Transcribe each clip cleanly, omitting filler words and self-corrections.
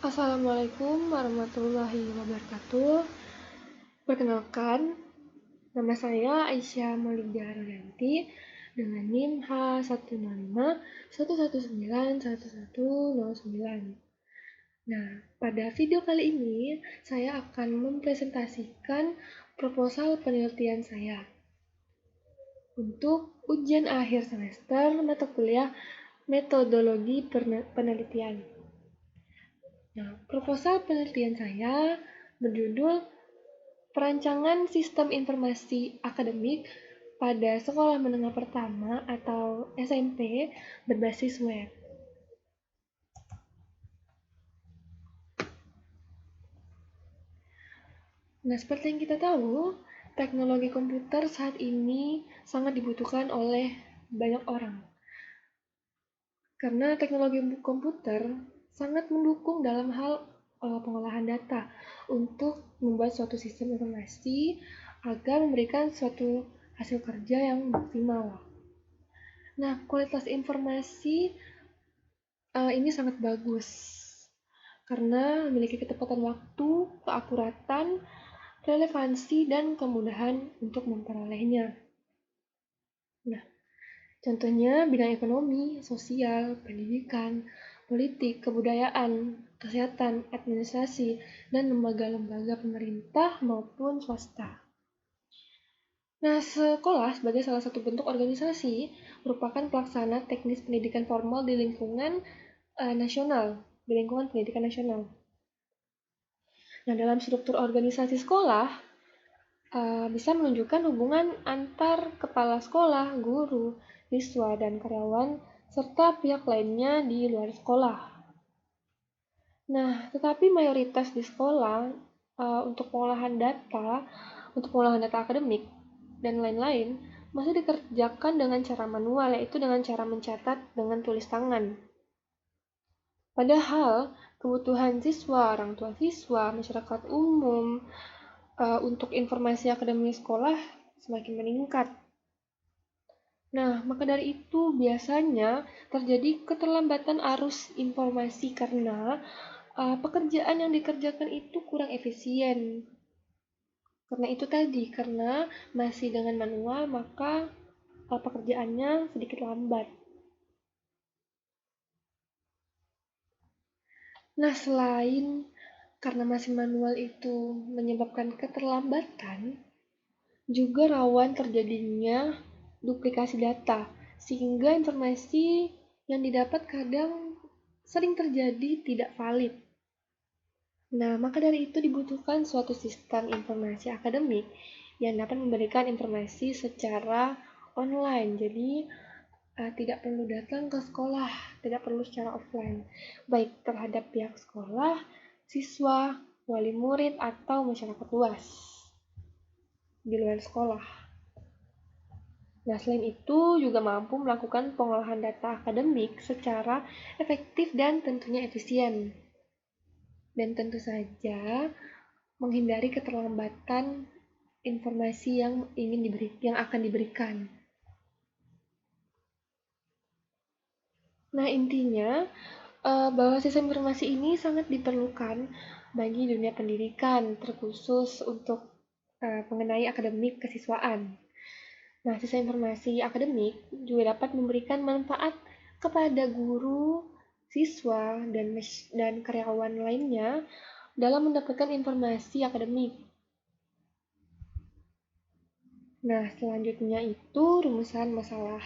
Assalamualaikum warahmatullahi wabarakatuh. Perkenalkan, nama saya Aisyah Maulidia Rodanti dengan NIM H10511911109. Nah, pada video kali ini saya akan mempresentasikan proposal penelitian saya untuk ujian akhir semester mata kuliah metodologi penelitian. Nah, proposal penelitian saya berjudul Perancangan Sistem Informasi Akademik pada Sekolah Menengah Pertama atau SMP berbasis web. Nah, seperti yang kita tahu, teknologi komputer saat ini sangat dibutuhkan oleh banyak orang. Karena teknologi komputer sangat mendukung dalam hal pengolahan data untuk membuat suatu sistem informasi agar memberikan suatu hasil kerja yang maksimal. Nah, kualitas informasi ini sangat bagus karena memiliki ketepatan waktu, keakuratan, relevansi, dan kemudahan untuk memperolehnya. Nah, contohnya bidang ekonomi, sosial, pendidikan, politik, kebudayaan, kesehatan, administrasi, dan lembaga-lembaga pemerintah maupun swasta. Nah, sekolah sebagai salah satu bentuk organisasi merupakan pelaksana teknis pendidikan formal di lingkungan pendidikan nasional. Nah, dalam struktur organisasi sekolah bisa menunjukkan hubungan antar kepala sekolah, guru, siswa, dan karyawan, serta pihak lainnya di luar sekolah. Nah, tetapi mayoritas di sekolah untuk pengolahan data akademik, dan lain-lain, masih dikerjakan dengan cara manual, yaitu dengan cara mencatat dengan tulis tangan. Padahal, kebutuhan siswa, orang tua siswa, masyarakat umum untuk informasi akademik sekolah semakin meningkat. Nah, maka dari itu biasanya terjadi keterlambatan arus informasi karena pekerjaan yang dikerjakan itu kurang efisien. Karena masih dengan manual, maka pekerjaannya sedikit lambat. Nah, selain karena masih manual itu menyebabkan keterlambatan, juga rawan terjadinya duplikasi data, sehingga informasi yang didapat kadang sering terjadi tidak valid. Nah, maka dari itu dibutuhkan suatu sistem informasi akademik yang dapat memberikan informasi secara online. Jadi, tidak perlu datang ke sekolah, tidak perlu secara offline, baik terhadap pihak sekolah, siswa, wali murid, atau masyarakat luas di luar sekolah. Nah, selain itu juga mampu melakukan pengolahan data akademik secara efektif dan tentunya efisien. Dan tentu saja menghindari keterlambatan informasi yang akan diberikan. Nah, intinya bahwa sistem informasi ini sangat diperlukan bagi dunia pendidikan, terkhusus untuk mengenai akademik kesiswaan. Nah, sistem informasi akademik juga dapat memberikan manfaat kepada guru, siswa, dan karyawan lainnya dalam mendapatkan informasi akademik. Nah, selanjutnya itu rumusan masalah.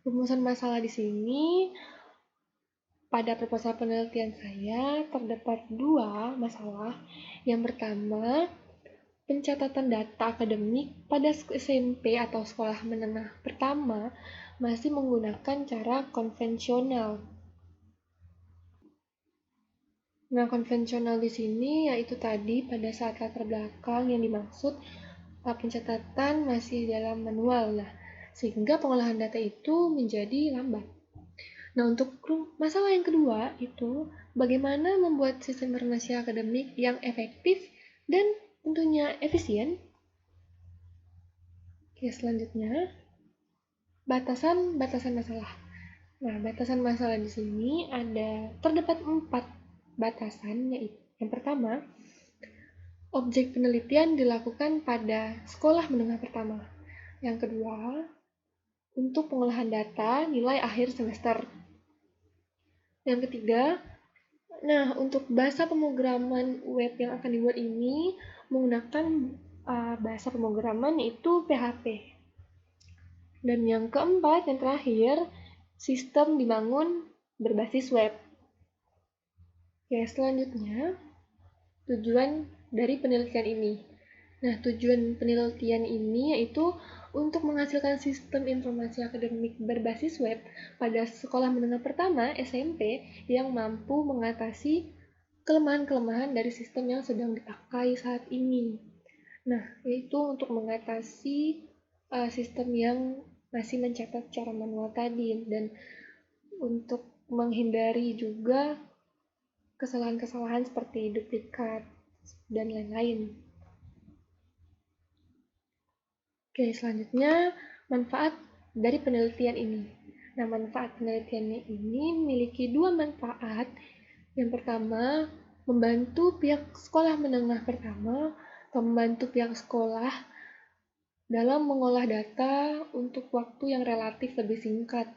Rumusan masalah di sini pada proposal penelitian saya terdapat 2 masalah. Yang pertama, pencatatan data akademik pada SMP atau sekolah menengah pertama masih menggunakan cara konvensional. Nah, konvensional di sini yaitu tadi pada saat latar belakang yang dimaksud pencatatan masih dalam manual. Nah, sehingga pengolahan data itu menjadi lambat. Nah, untuk masalah yang kedua itu bagaimana membuat sistem informasi akademik yang efektif dan tentunya efisien. Oke, selanjutnya batasan masalah. Nah, batasan masalah di sini terdapat 4 batasan, yaitu yang pertama, objek penelitian dilakukan pada sekolah menengah pertama. Yang kedua, untuk pengolahan data nilai akhir semester. Yang ketiga, untuk bahasa pemrograman web yang akan dibuat ini menggunakan bahasa pemrograman yaitu PHP. Dan yang keempat, yang terakhir, sistem dibangun berbasis web. Oke, selanjutnya, tujuan dari penelitian ini. Nah, tujuan penelitian ini yaitu untuk menghasilkan sistem informasi akademik berbasis web pada sekolah menengah pertama (SMP) yang mampu mengatasi kelemahan-kelemahan dari sistem yang sedang dipakai saat ini. Nah, yaitu untuk mengatasi sistem yang masih mencatat secara manual tadi, dan untuk menghindari juga kesalahan-kesalahan seperti duplikat dan lain-lain. Oke, selanjutnya manfaat dari penelitian ini. Nah, manfaat penelitian ini memiliki 2 manfaat. Yang pertama, membantu pihak sekolah menengah pertama atau membantu pihak sekolah dalam mengolah data untuk waktu yang relatif lebih singkat,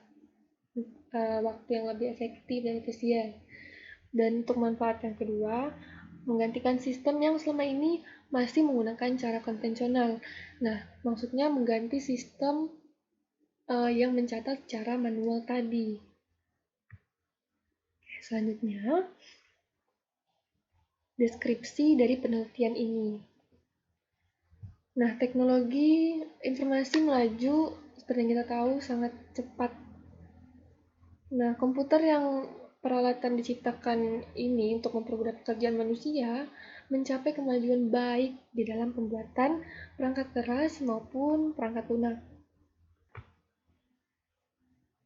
waktu yang lebih efektif dan efisien. Dan untuk manfaat yang kedua, menggantikan sistem yang selama ini masih menggunakan cara konvensional. Nah, maksudnya mengganti sistem yang mencatat secara manual tadi. Selanjutnya, deskripsi dari penelitian ini. Nah, teknologi informasi melaju, seperti yang kita tahu, sangat cepat. Nah, komputer yang peralatan diciptakan ini untuk mempermudah pekerjaan manusia mencapai kemajuan baik di dalam pembuatan perangkat keras maupun perangkat lunak.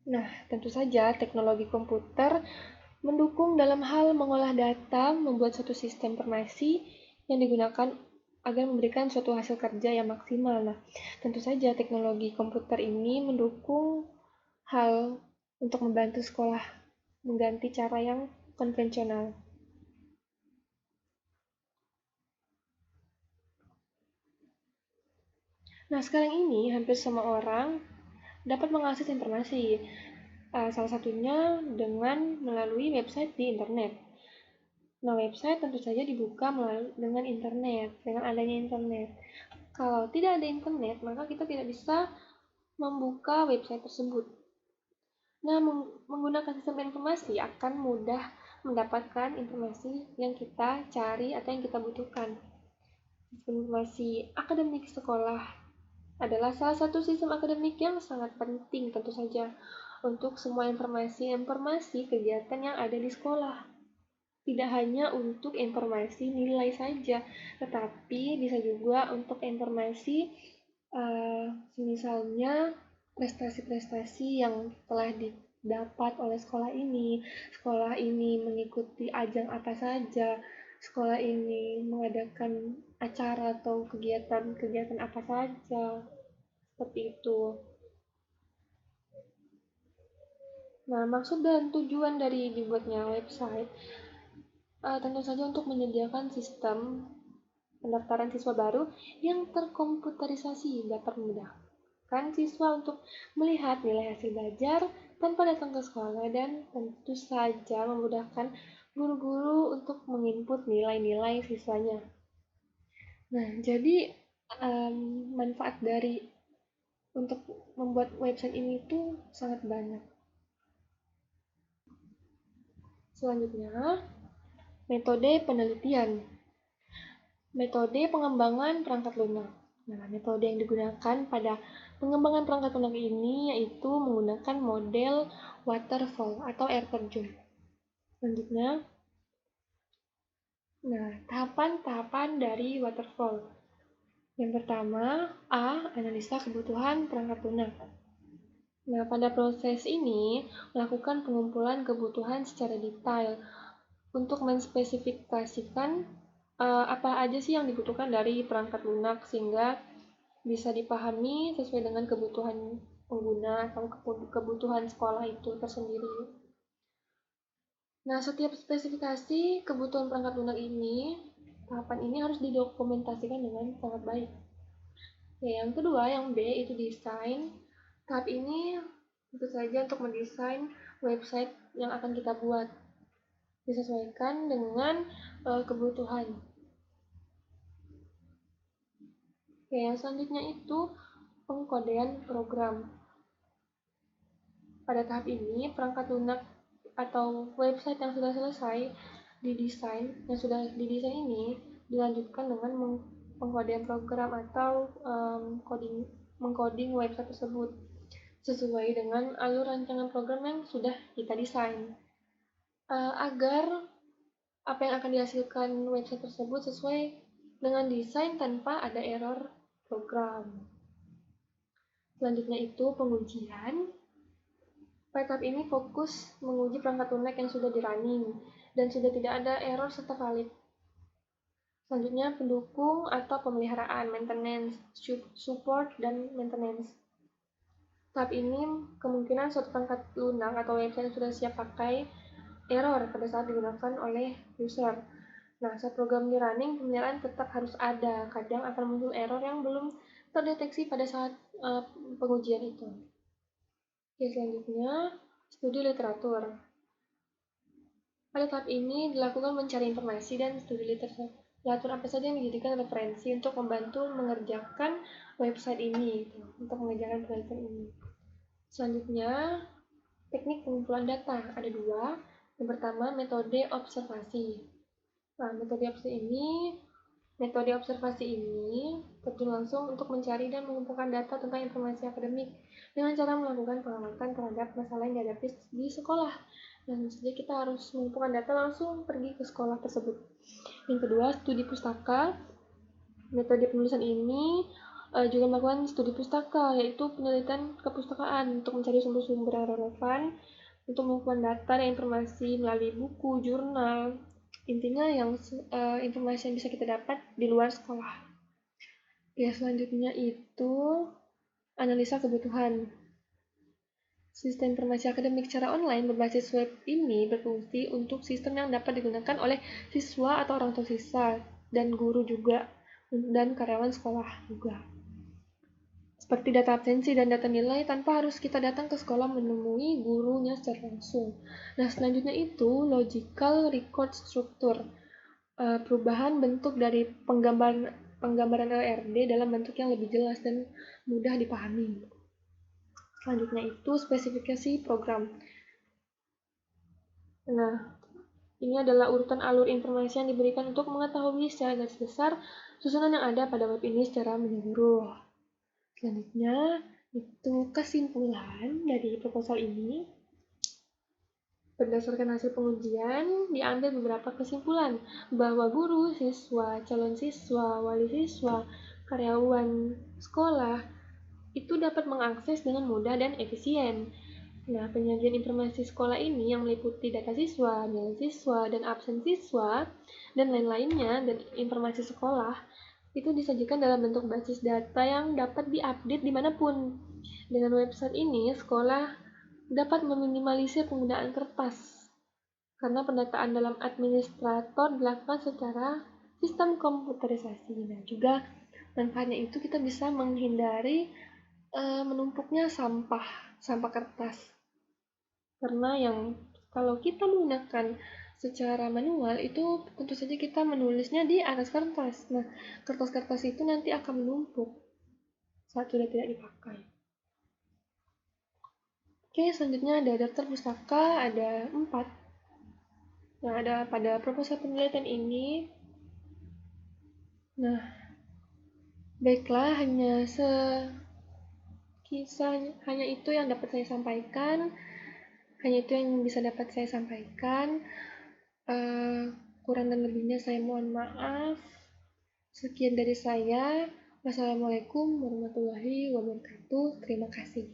Nah, tentu saja teknologi komputer mendukung dalam hal mengolah data, membuat suatu sistem informasi yang digunakan agar memberikan suatu hasil kerja yang maksimal. Nah, tentu saja teknologi komputer ini mendukung hal untuk membantu sekolah mengganti cara yang konvensional. Nah, sekarang ini hampir semua orang dapat mengakses informasi, salah satunya dengan melalui website di internet. Nah, website tentu saja dibuka dengan internet, dengan adanya internet. Kalau tidak ada internet, maka kita tidak bisa membuka website tersebut. Nah, menggunakan sistem informasi akan mudah mendapatkan informasi yang kita cari atau yang kita butuhkan. Sistem informasi akademik sekolah adalah salah satu sistem akademik yang sangat penting tentu saja untuk semua informasi kegiatan yang ada di sekolah. Tidak hanya untuk informasi nilai saja, tetapi bisa juga untuk informasi misalnya prestasi-prestasi yang telah didapat oleh sekolah ini mengikuti ajang apa saja, sekolah ini mengadakan acara atau kegiatan-kegiatan apa saja, seperti itu. Nah, maksud dan tujuan dari dibuatnya website tentu saja untuk menyediakan sistem pendaftaran siswa baru yang terkomputerisasi, dapat memudahkan siswa untuk melihat nilai hasil belajar tanpa datang ke sekolah, dan tentu saja memudahkan guru-guru untuk menginput nilai-nilai siswanya. Nah, jadi manfaat dari untuk membuat website ini tuh sangat banyak. Selanjutnya, metode penelitian. Metode pengembangan perangkat lunak. Nah, metode yang digunakan pada pengembangan perangkat lunak ini yaitu menggunakan model waterfall atau air terjun. Selanjutnya, tahapan-tahapan dari waterfall. Yang pertama, analisa kebutuhan perangkat lunak. Nah, pada proses ini melakukan pengumpulan kebutuhan secara detail untuk menspesifikasikan apa aja sih yang dibutuhkan dari perangkat lunak sehingga bisa dipahami sesuai dengan kebutuhan pengguna atau kebutuhan sekolah itu tersendiri. Nah, setiap spesifikasi kebutuhan perangkat lunak ini, tahapan ini harus didokumentasikan dengan sangat baik. Ya, yang kedua, yang B, itu desain. Tahap ini tentu saja untuk mendesain website yang akan kita buat, disesuaikan dengan kebutuhan. Oke, yang selanjutnya itu pengkodean program. Pada tahap ini, perangkat lunak atau website yang sudah selesai didesain ini dilanjutkan dengan pengkodean program atau mengcoding website tersebut sesuai dengan alur rancangan program yang sudah kita desain, agar apa yang akan dihasilkan website tersebut sesuai dengan desain tanpa ada error program. Selanjutnya itu pengujian. Pada tahap ini fokus menguji perangkat lunak yang sudah di-running dan sudah tidak ada error serta valid. Selanjutnya pendukung atau pemeliharaan, maintenance, support, dan maintenance. Tahap ini kemungkinan suatu perangkat lunak atau website yang sudah siap pakai error pada saat digunakan oleh user. Nah, saat program di-running, pemeliharaan tetap harus ada. Kadang akan muncul error yang belum terdeteksi pada saat pengujian itu. Oke, selanjutnya studi literatur. Pada tahap ini dilakukan mencari informasi dan studi literatur apa saja yang dijadikan referensi untuk membantu mengerjakan website ini, untuk mengerjakan penelitian ini. Selanjutnya, teknik pengumpulan data. Ada dua. Yang pertama, metode observasi. Nah, metode observasi ini terjun langsung untuk mencari dan mengumpulkan data tentang informasi akademik dengan cara melakukan pengamatan terhadap masalah yang dihadapi di sekolah. Dan tentu kita harus mengumpulkan data langsung pergi ke sekolah tersebut. Yang kedua, studi pustaka. Metode penulisan ini juga melakukan studi pustaka, yaitu penelitian kepustakaan untuk mencari sumber-sumber yang relevan, untuk mengumpulkan data dan informasi melalui buku, jurnal, intinya yang informasi yang bisa kita dapat di luar sekolah. Ya, selanjutnya itu analisa kebutuhan. Sistem informasi akademik secara online berbasis web ini berfungsi untuk sistem yang dapat digunakan oleh siswa atau orang tua siswa dan guru juga, dan karyawan sekolah juga. Seperti data absensi dan data nilai tanpa harus kita datang ke sekolah menemui gurunya secara langsung. Nah, selanjutnya itu logical record structure. Perubahan bentuk dari penggambaran LRD dalam bentuk yang lebih jelas dan mudah dipahami. Selanjutnya itu spesifikasi program. Nah, ini adalah urutan alur informasi yang diberikan untuk mengetahui secara garis besar susunan yang ada pada web ini secara menyeluruh. Selanjutnya, itu kesimpulan dari proposal ini. Berdasarkan hasil pengujian, diambil beberapa kesimpulan bahwa guru, siswa, calon siswa, wali siswa, karyawan sekolah itu dapat mengakses dengan mudah dan efisien. Nah, penyajian informasi sekolah ini yang meliputi data siswa, nilai siswa, dan absen siswa, dan lain-lainnya, dan informasi sekolah, itu disajikan dalam bentuk basis data yang dapat diupdate dimanapun. Dengan website ini, sekolah dapat meminimalisir penggunaan kertas, karena pendataan dalam administrator dilakukan secara sistem komputerisasi. Nah, juga manfaatnya itu kita bisa menghindari menumpuknya sampah kertas. Karena kalau kita menggunakan secara manual itu tentu saja kita menulisnya di atas kertas. Nah, kertas-kertas itu nanti akan menumpuk saat sudah tidak dipakai. Oke, selanjutnya ada daftar pustaka, ada 4. Nah, ada pada proposal penelitian ini. Nah, baiklah, hanya itu yang dapat saya sampaikan. Hanya itu yang bisa dapat saya sampaikan. Kurang dan lebihnya saya mohon maaf. Sekian dari saya. Wassalamualaikum warahmatullahi wabarakatuh. Terima kasih.